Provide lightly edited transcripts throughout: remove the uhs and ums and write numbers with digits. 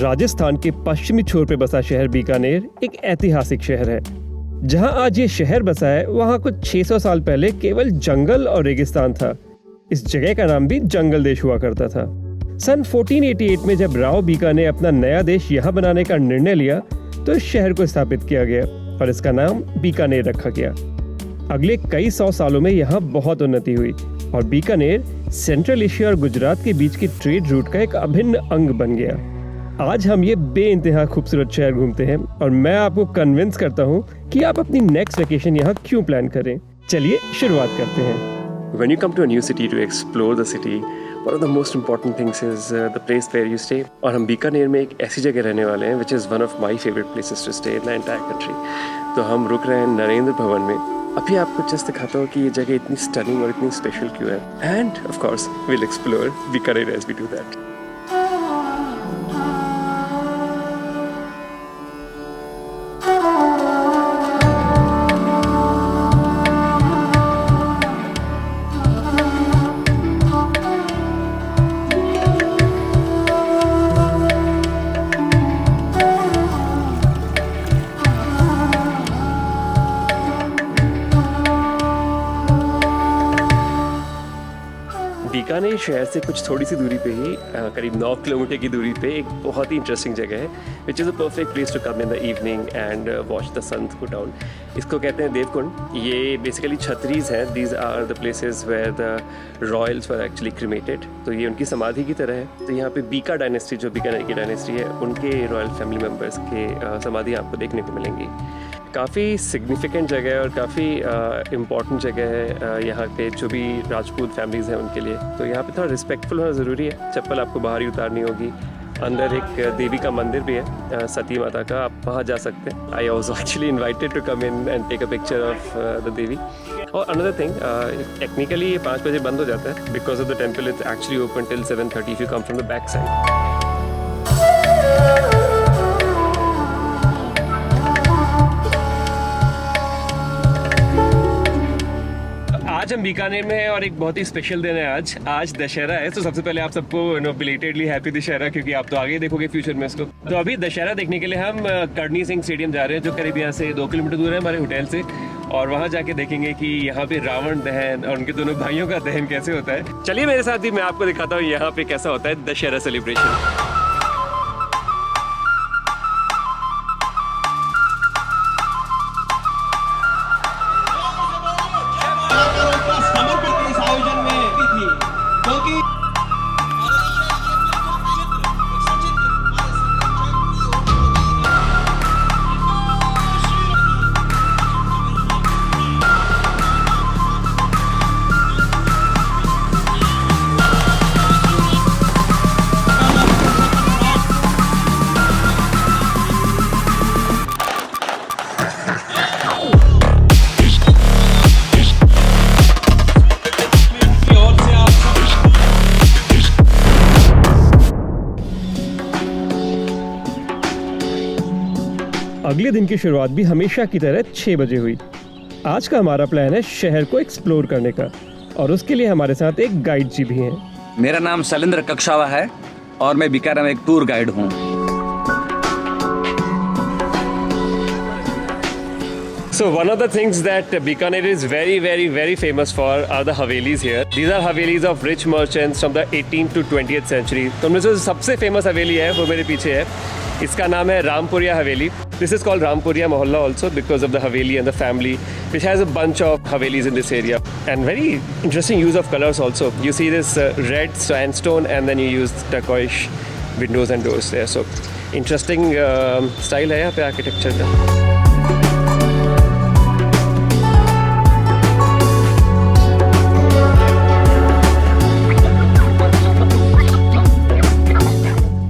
राजस्थान के पश्चिमी छोर पे बसा शहर बीकानेर एक ऐतिहासिक शहर है। जहां आज ये शहर बसा है, वहां कुछ 600 साल पहले केवल जंगल और रेगिस्तान था। इस जगह का नाम भी जंगल देश हुआ करता था। सन 1488 में जब राव बीका ने अपना नया देश यहाँ बनाने का निर्णय लिया, तो इस शहर को स्थापित किया गया और इसका नाम बीकानेर रखा गया। अगले कई 100 सालों में यहाँ बहुत उन्नति हुई और बीकानेर सेंट्रल एशिया और गुजरात के बीच की ट्रेड रूट का एक अभिन्न अंग बन गया। आज हम ये बेइंतहा खूबसूरत शहर घूमते हैं और मैं आपको कन्विंस करता हूँ कि आप अपनी नेक्स्ट वेकेशन यहाँ क्यों प्लान करें। चलिए शुरुआत करते हैं। When you come to a new city to explore the city, one of the most important things is the place where you stay. और हम बीकानेर में एक ऐसी जगह रहने वाले हैं which is one of my favorite places to stay in the entire country. तो हम रुक रहे हैं नरेंद्र भवन में। अभी आपको जस्ट दिखाता हूँ कि ये जगह इतनी स्टनिंग और इतनी स्पेशल क्यों है। And of course, we'll explore Bikaner as we do that. Bikaner शहर से कुछ थोड़ी सी दूरी पे ही करीब 9 किलोमीटर की दूरी पे एक बहुत ही इंटरेस्टिंग जगह है which is a perfect place to come in the evening and watch the sun go down. इसको कहते हैं देवकुंड। ये बेसिकली छतरीज हैं। These are the places where the royals were actually cremated. तो ये उनकी समाधि की तरह है। तो यहाँ पे बीका डायनेस्टी, जो बीकानेर की डायनेस्टी है, उनके रॉयल फैमिली मेम्बर्स के समाधि आपको देखने को मिलेंगी। काफ़ी सिग्निफिकेंट जगह है और काफ़ी इम्पॉर्टेंट जगह है यहाँ पे जो भी राजपूत फैमिलीज़ हैं उनके लिए। तो यहाँ पे थोड़ा रिस्पेक्टफुल होना ज़रूरी है। चप्पल आपको बाहर ही उतारनी होगी। अंदर एक देवी का मंदिर भी है, सती माता का, आप वहाँ जा सकते हैं। I was actually invited to come in and take a picture of the Devi. और अनदर थिंग, टेक्निकली ये 5 बजे बंद हो जाता है because of the temple it's actually open till 7:30 if you come from the back side. आज हम बीकानेर में हैं और एक बहुत ही स्पेशल दिन है। आज दशहरा है। तो सबसे पहले आप सबको बिलेटेडली हैप्पी दशहरा, क्योंकि आप तो आगे देखोगे फ्यूचर में इसको। तो अभी दशहरा देखने के लिए हम करणी सिंह स्टेडियम जा रहे हैं, जो करीब यहाँ से 2 किलोमीटर दूर है हमारे होटल से। और वहाँ जाके देखेंगे कि यहाँ पे रावण दहन और उनके दोनों भाइयों का दहन कैसे होता है। चलिए मेरे साथ ही, मैं आपको दिखाता हूँ यहाँ पे कैसा होता है दशहरा सेलिब्रेशन। अगले दिन की शुरुआत भी हमेशा की तरह 6 बजे हुई। आज का हमारा प्लान है शहर को एक्सप्लोर करने का और उसके लिए हमारे साथ एक गाइड जी भी हैं। मेरा नाम शैलेंद्र कक्षावा है और मैं बीकानेर में एक टूर गाइड हूँ। So one of the things that Bikaner is very famous for are the Havelis here. These are Havelis of rich merchants from the 18th to 20th century. तो उनमें से सबसे फेमस हवेली है वो मेरे पीछे है। इसका नाम है रामपुरिया हवेली। This is called Rampuria Mohalla also because of the Haveli and the family, which has a bunch of Havelis in this area. And very interesting use of colors also. You see this red sandstone and then you use turquoise windows and doors there. So interesting style है यहाँ पे architecture का।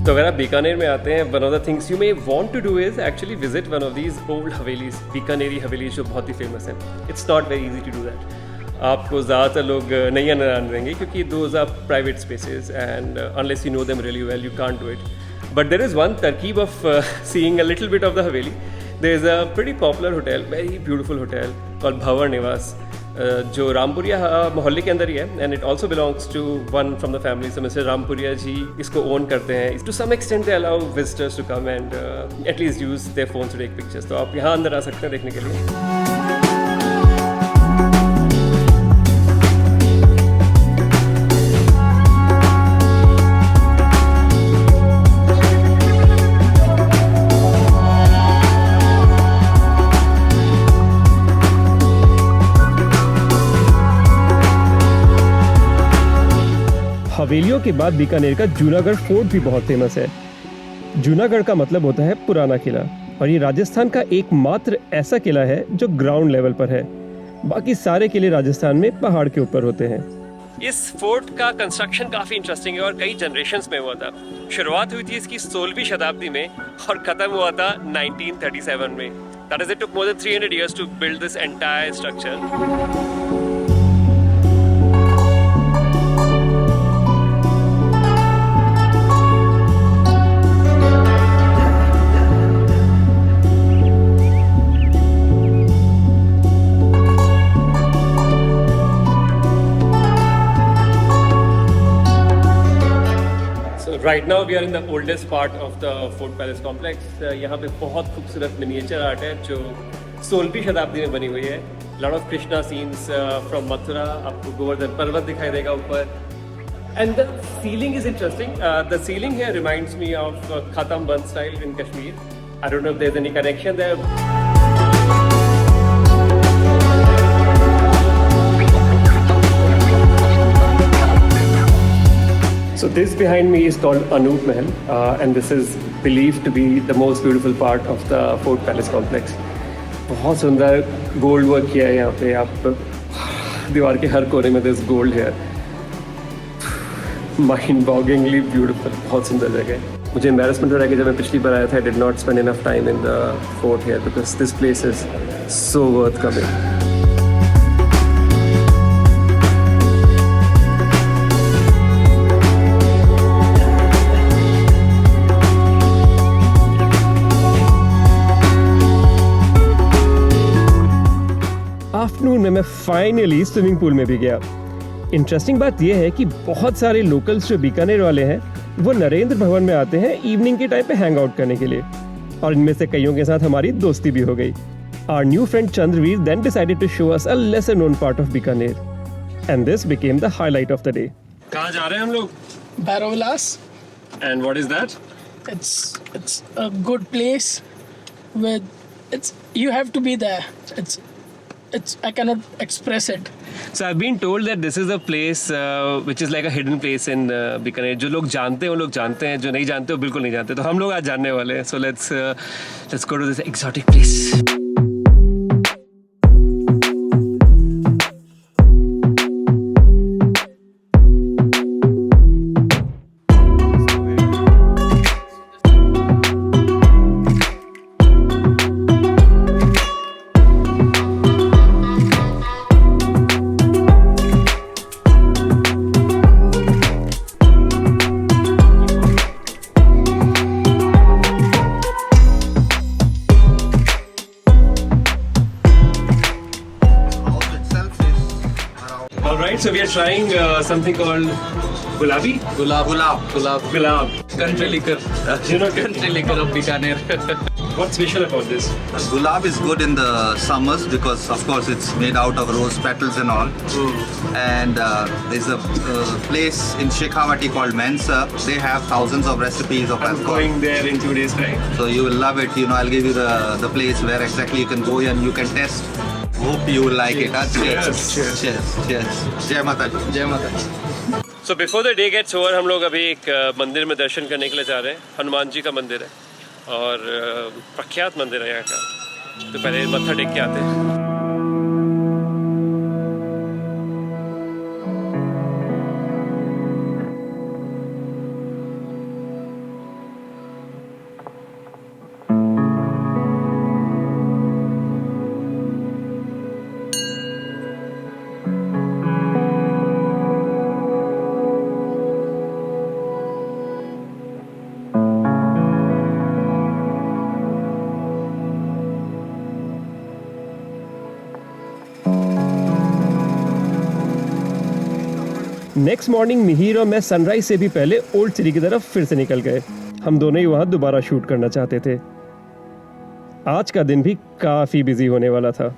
तो अगर आप बीकानेर में आते हैं, one of the things you may want to do is actually visit one of these old havelis, Bikaneri havelis जो बहुत ही फेमस है। It's not very easy to do that. आपको ज़्यादातर लोग नहीं आने देंगे क्योंकि those are private spaces and unless you know them really well you can't do it. But there is one तरकीब of seeing a little bit of the Haveli. There is a pretty popular hotel, very beautiful hotel called Bhanwar Niwas, जो रामपुरिया मोहल्ले के अंदर ही है and it also belongs to one from the family. So mister Rampuria ji इसको own करते हैं। To some extent they allow visitors to come and at least use their phones to take pictures. तो आप यहाँ अंदर आ सकते हैं देखने के लिए। हवेलियों के बाद बीकानेर का जूनागढ़ फोर्ट भी बहुत फेमस है। जूनागढ़ का मतलब होता है पुराना किला, और ये राजस्थान का एकमात्र ऐसा किला है जो ग्राउंड लेवल पर है। बाकी सारे किले राजस्थान में पहाड़ के ऊपर होते हैं। इस फोर्ट का कंस्ट्रक्शन काफ़ी इंटरेस्टिंग है और कई जनरेशंस में हुआ था। शुरुआत हुई थी इसकी 16वीं शताब्दी में और ख़त्म हुआ था 1937 में। That is it took more than 300 years to build this entire structure. Right now we are in the oldest part of the fort palace complex. यहाँ पे बहुत खूबसूरत मिनिएचर आर्ट है जो 16वीं शताब्दी में बनी हुई है। Lot of Krishna scenes from Mathura. आपको गोवर्धन पर्वत दिखाई देगा ऊपर। And the ceiling is interesting. The ceiling here reminds me of khatam band style in Kashmir. I don't know if there is any connection there. So this behind me is called Anoop Mahal, and this is believed to be the most beautiful part of the Fort Palace complex. बहुत सुंदर gold work किया है यहाँ पे। आप दीवार के हर कोने में there's gold here. Mind-bogglingly beautiful, बहुत सुंदर जगह है। मुझे embarrassment हो रहा है कि जब मैं पिछली बार आया था I did not spend enough time in the fort here because this place is so worth coming. Afternoon में मैं फाइनली स्विमिंग पूल में भी गया। इंटरेस्टिंग बात यह है कि बहुत सारे लोकल्स जो बीकानेर वाले हैं वो नरेंद्र भवन में आते हैं इवनिंग के टाइम पे हैंग आउट करने के लिए, और इनमें से कईयों के साथ हमारी दोस्ती भी हो गई। Our new friend Chandraveer then decided to show us a lesser known part of Bikaner, and this became the highlight of the day. कहाँ जा रहे हैं हम लोग? Bhairavilas. And what is that? It's a good place with you have to be there. I cannot express it. So I've been told that this is a place which is like a hidden place in Bikaner. जो लोग जानते हैं वो लोग जानते हैं, जो नहीं जानते वो बिल्कुल नहीं जानते। तो हम लोग आज जानने वाले हैं। So let's go to this exotic place. So we are trying something called gulabi. Gulab. Country liquor. You know, Country liquor of Bikaner. what's special about this? Gulab is good in the summers because, of course, it's made out of rose petals and all. And there's a place in Shekhawati called Mensa. They have thousands of recipes of I'm alcohol. going there in 2 days' time. So you will love it. You know, I'll give you the place where exactly you can go and you can test. Hope you will like it. Cheers. Cheers. Jai Mata Di. जय माता दी। So before the day gets over, हम लोग अभी एक मंदिर में दर्शन करने के लिए जा रहे हैं। हनुमान जी का मंदिर है और प्रख्यात मंदिर है यहाँ का। तो पहले मत्था टेक के आते हैं। नेक्स्ट मॉर्निंग मिहिर और मैं सनराइज से भी पहले ओल्ड सिटी की तरफ फिर से निकल गए। हम दोनों ही वहां दोबारा शूट करना चाहते थे। आज का दिन भी काफी बिजी होने वाला था।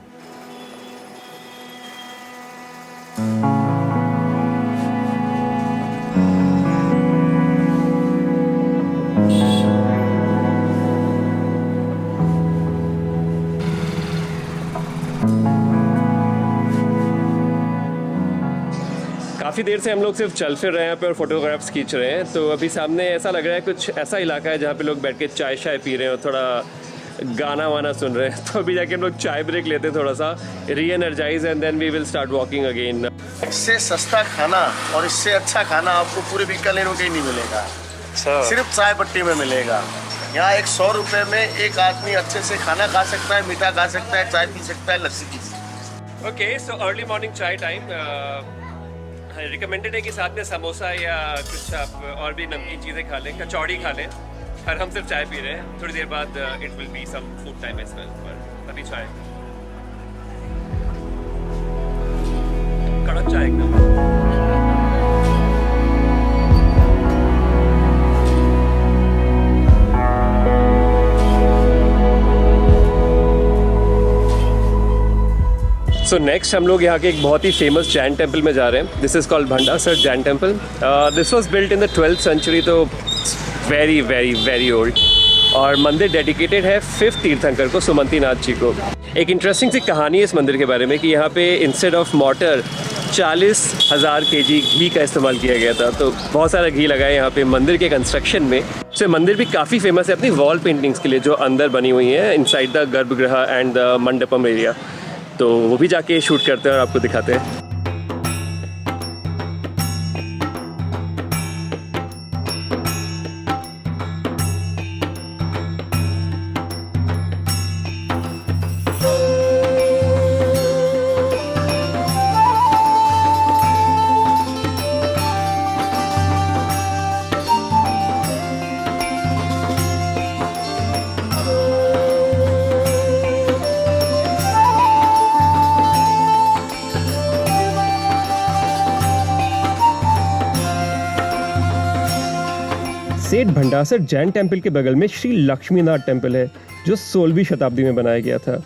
काफ़ी देर से हम लोग सिर्फ चल फिर रहे हैं यहाँ पे और फोटोग्राफ्स खींच रहे हैं। तो अभी सामने ऐसा लग रहा है कुछ ऐसा इलाका है जहाँ पे लोग बैठ के चाय शाय पी रहे हैं और थोड़ा गाना वाना सुन रहे हैं। तो अभी जाके हम लोग चाय ब्रेक लेते हैं, थोड़ा सा re-energize and then we will start walking again. इससे सस्ता खाना और इससे अच्छा खाना आपको पूरे बीकानेर में कहीं नहीं मिलेगा। सिर्फ चाय पट्टी में मिलेगा। यहाँ 100 रुपये में एक आदमी अच्छे से खाना खा सकता है, मीठा खा सकता है, चाय पी सकता है, लस्सी पी सकता है। ओके, सो अर्ली मॉर्निंग चाय टाइम रिकमेंडेड है कि साथ में समोसा या कुछ आप और भी नमकीन चीज़ें खा लें, कचौड़ी खा लें। और हम सिर्फ चाय पी रहे हैं। थोड़ी देर बाद it will be some food time as well, पर अभी चाय, कड़क चाय एकदम। सो नेक्स्ट हम लोग यहाँ के एक बहुत ही फेमस जैन टेम्पल में जा रहे हैं। This is called Bhandasar Jain temple. This was built in the 12th century, तो वेरी वेरी वेरी ओल्ड। और मंदिर डेडिकेटेड है 5th तीर्थंकर को, सुमंती नाथ जी को। एक इंटरेस्टिंग सी कहानी है इस मंदिर के बारे में कि यहाँ पे इंस्टेड ऑफ मॉर्टर 40,000 kg घी का इस्तेमाल किया गया था। तो बहुत सारा घी लगा है यहाँ पे मंदिर के कंस्ट्रक्शन में। तो मंदिर भी काफ़ी फेमस है अपनी वॉल पेंटिंग्स के लिए जो अंदर बनी हुई हैं इनसाइड द गर्भगृह एंड द मंडपम एरिया। तो वो भी जाके शूट करते हैं और आपको दिखाते हैं। सेठ भंडासर जैन टेम्पल के बगल में श्री लक्ष्मीनाथ टेम्पल है जो 16वीं शताब्दी में बनाया गया था।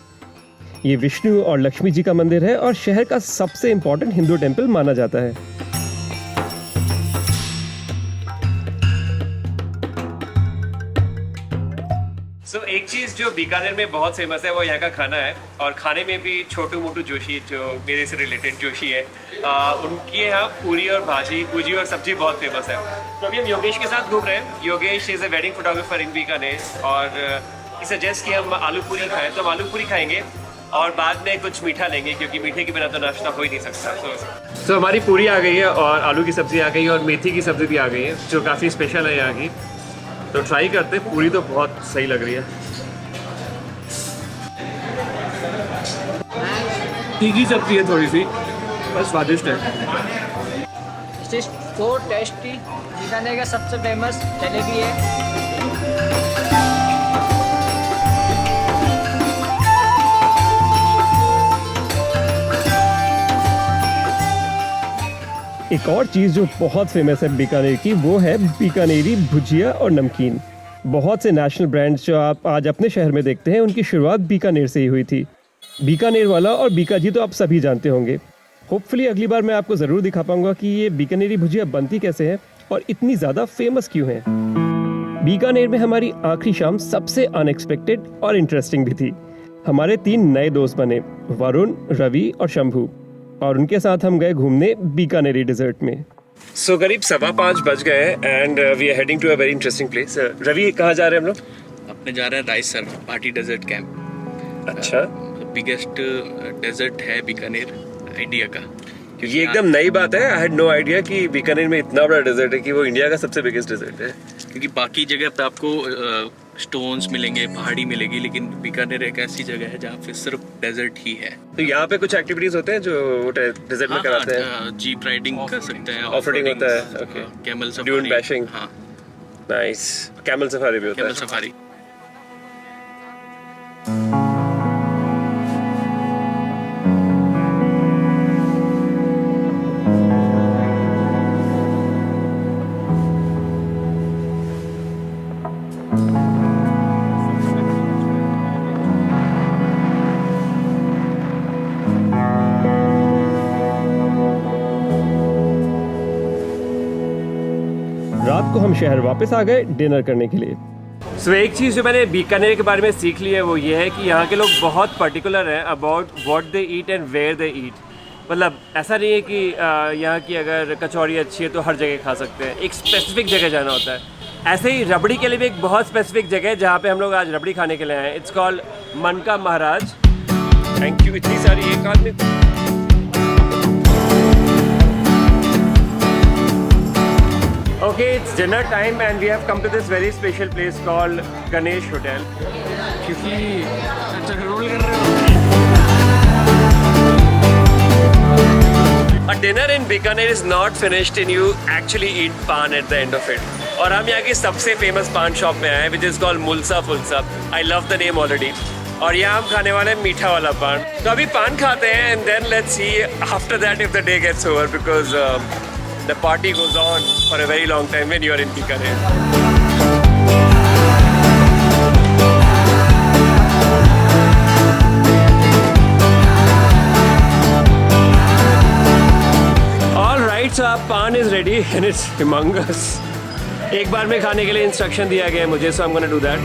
ये विष्णु और लक्ष्मी जी का मंदिर है और शहर का सबसे इम्पोर्टेंट हिंदू टेम्पल माना जाता है। सो एक चीज़ जो बीकानेर में बहुत फेमस है वो यहाँ का खाना है। और खाने में भी छोटू मोटू जोशी जो मेरे से रिलेटेड जोशी है, उनकी यहाँ पूरी और भाजी, पूजी और सब्जी बहुत फेमस है। तो अभी हम योगेश के साथ घूम रहे हैं। Yogesh is a wedding photographer इन बीकानेर और ही सजेस्ट कि हम आलू पूरी खाएं, तो हम आलू पूरी खाएंगे और बाद में कुछ मीठा लेंगे क्योंकि मीठे के बिना तो नाश्ता हो ही नहीं सकता। तो हमारी पूरी आ गई है और आलू की सब्ज़ी आ गई है और मेथी की सब्ज़ी भी आ गई है जो काफ़ी स्पेशल है यहाँ की। तो ट्राई करते हैं। पूरी तो बहुत सही लग रही है। तीखी सब्जी है थोड़ी सी, बस स्वादिष्ट है। So tasty. बीकानेर का सबसे फेमस जलेबी है। एक और चीज़ जो बहुत फेमस है बीकानेर की वो है बीकानेरी भुजिया और नमकीन। बहुत से नेशनल ब्रांड्स जो आप आज अपने शहर में देखते हैं उनकी शुरुआत बीकानेर से ही हुई थी। बीकानेर वाला और बीका जी तो आप सभी जानते होंगे। होपफुली अगली बार मैं आपको ज़रूर दिखा पाऊंगा कि ये बीकानेरी भुजिया बनती कैसे है और इतनी ज़्यादा फेमस क्यों है। बीकानेर में हमारी आखिरी शाम सबसे अनएक्सपेक्टेड और इंटरेस्टिंग भी थी। हमारे 3 नए दोस्त बने, वरुण, रवि और शंभू, और उनके साथ हम गए घूमने बीकानेरी डिजर्ट में। सो करीब 5:15 बज गए and we are heading to a very interesting place. Ravi, कहाँ जा रहे हैं हम लोग? अपने जा रहे हैं रायसर पार्टी डेजर्ट कैंप। अच्छा, बिगेस्ट डेजर्ट है बीकानेर इंडिया का। ये एकदम नई बात है। आई हैड नो आइडिया कि बीकानेर में इतना बड़ा डेजर्ट है कि वो इंडिया का सबसे बिगेस्ट डेजर्ट है। क्योंकि बाकी जगह पे आपको स्टोन्स मिलेंगे, पहाड़ी मिलेगी, लेकिन बीकानेर एक ऐसी जगह है जहाँ पे सिर्फ डेजर्ट ही है। तो यहाँ पे कुछ एक्टिविटीज होते हैं जो डेजर्ट में कराते हैं? जीप राइडिंग कर सकते हैं, ऑफ-रोडिंग होता है। Okay, camel safari, dune bashing. हाँ, नाइस। कैमल सफारी भी होता है। Camel safari. रात को हम शहर वापस आ गए डिनर करने के लिए। सो एक चीज़ जो मैंने बीकानेर के बारे में सीख ली है वो ये है कि यहाँ के लोग बहुत पर्टिकुलर हैं about what they eat and where they eat. मतलब ऐसा नहीं है कि यहाँ की अगर कचौरी अच्छी है तो हर जगह खा सकते हैं, एक स्पेसिफिक जगह जाना होता है। ऐसे ही रबड़ी के लिए भी एक बहुत स्पेसिफिक जगह है जहाँ पे हम लोग आज रबड़ी खाने के लिए आए हैं। इट्स कॉल्ड मन का महाराज। थैंक यू, इतनी सारी एक आदमी। Okay, it's dinner time and we have come to this very special place called Ganesh Hotel. क्योंकि रोल कर रहे हो। A dinner in Bikaner is not finished and you actually eat pan at the end of it. और हम यहाँ की सबसे famous पान शॉप में आए हैं which is called Mulsa Fulsa. I love the name already. और यहाँ हम खाने वाले हैं मीठा वाला पान। तो अभी पान खाते हैं and then let's see after that if the day gets over because the party goes on for a very long time when you are in Bikaner. All right, so our pan is ready and it's humongous. एक बार में खाने के लिए instruction दिया गया है मुझे, so I'm gonna do that.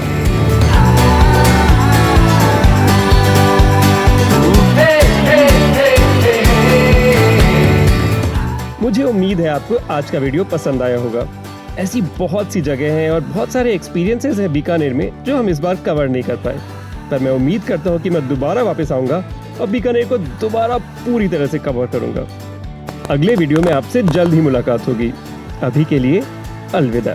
मुझे उम्मीद है आपको आज का वीडियो पसंद आया होगा। ऐसी बहुत सी जगह हैं और बहुत सारे एक्सपीरियंसेस हैं बीकानेर में जो हम इस बार कवर नहीं कर पाए, पर मैं उम्मीद करता हूँ कि मैं दोबारा वापस आऊँगा और बीकानेर को दोबारा पूरी तरह से कवर करूँगा। अगले वीडियो में आपसे जल्द ही मुलाकात होगी। अभी के लिए अलविदा।